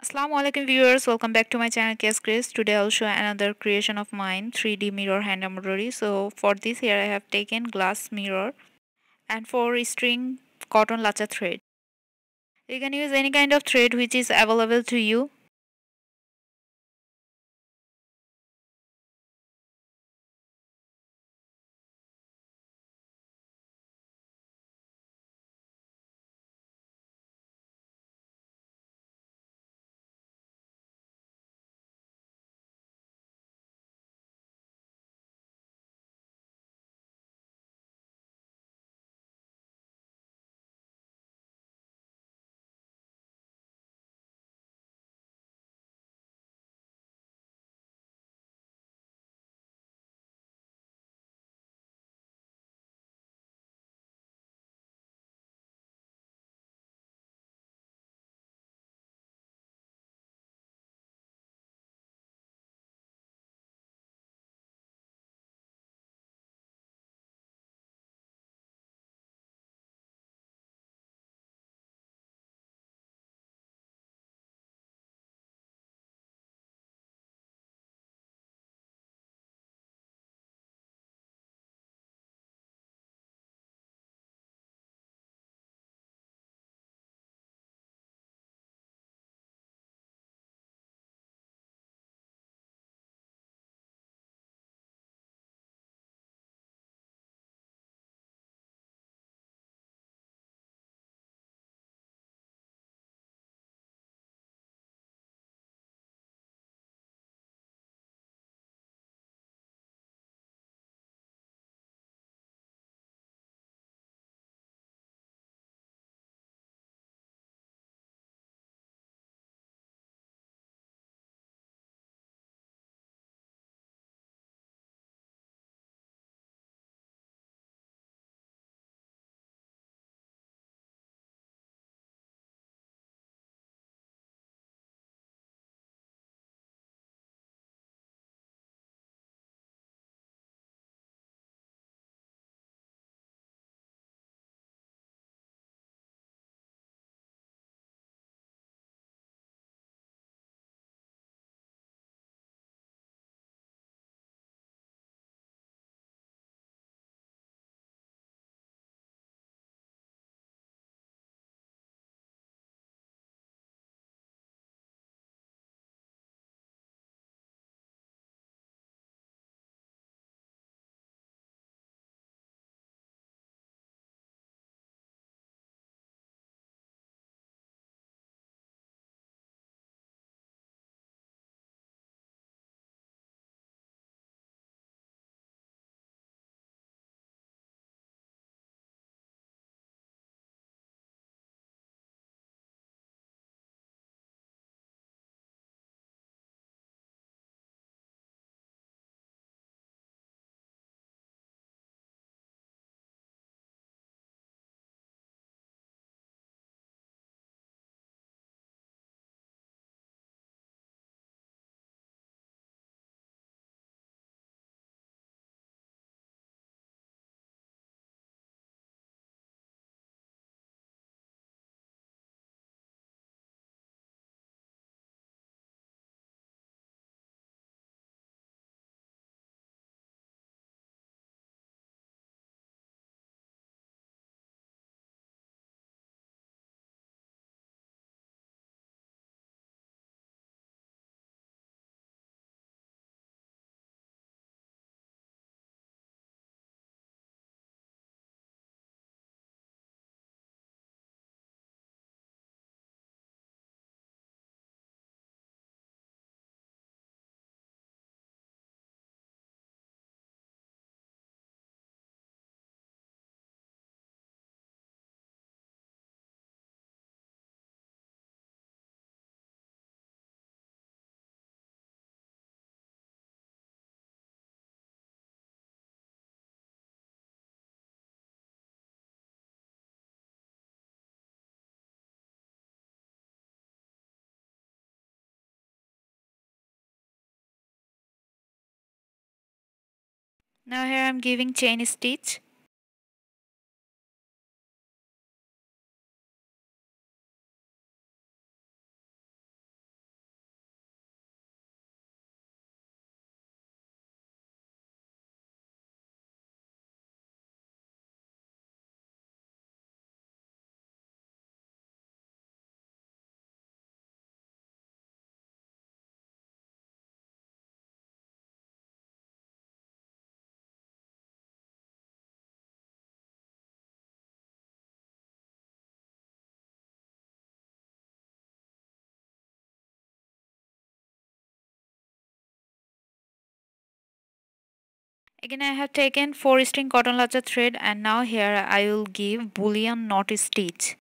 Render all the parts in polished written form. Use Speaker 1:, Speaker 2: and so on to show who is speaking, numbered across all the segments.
Speaker 1: Assalamu alaikum viewers, welcome back to my channel Craze. Today I'll show another creation of mine, 3D mirror hand embroidery. So for this here I have taken glass mirror and for string cotton lacha thread. You can use any kind of thread which is available to you. Now here I'm giving chain stitch. Again, I have taken 4 string cotton lacha thread, and now here I will give bullion knot stitch.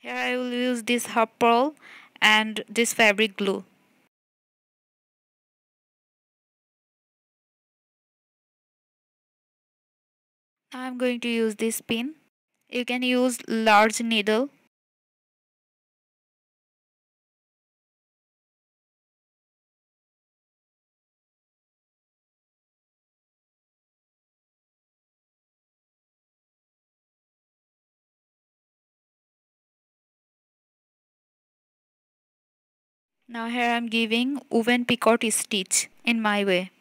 Speaker 1: Here I will use this half pearl and this fabric glue. Now I'm going to use this pin. You can use large needle. Now here I'm giving woven picot stitch in my way.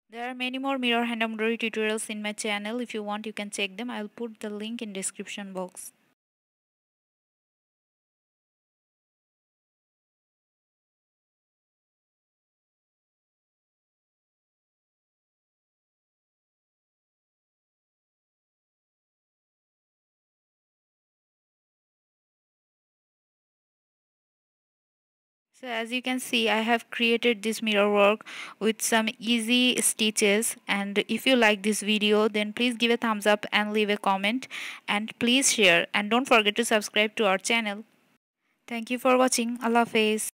Speaker 1: There are many more mirror hand embroidery tutorials in my channel. If you want, you can check them. I'll put the link in description box. So as you can see, I have created this mirror work with some easy stitches, and if you like this video, then please give a thumbs up and leave a comment, and please share, and don't forget to subscribe to our channel. Thank you for watching. Allah Hafiz.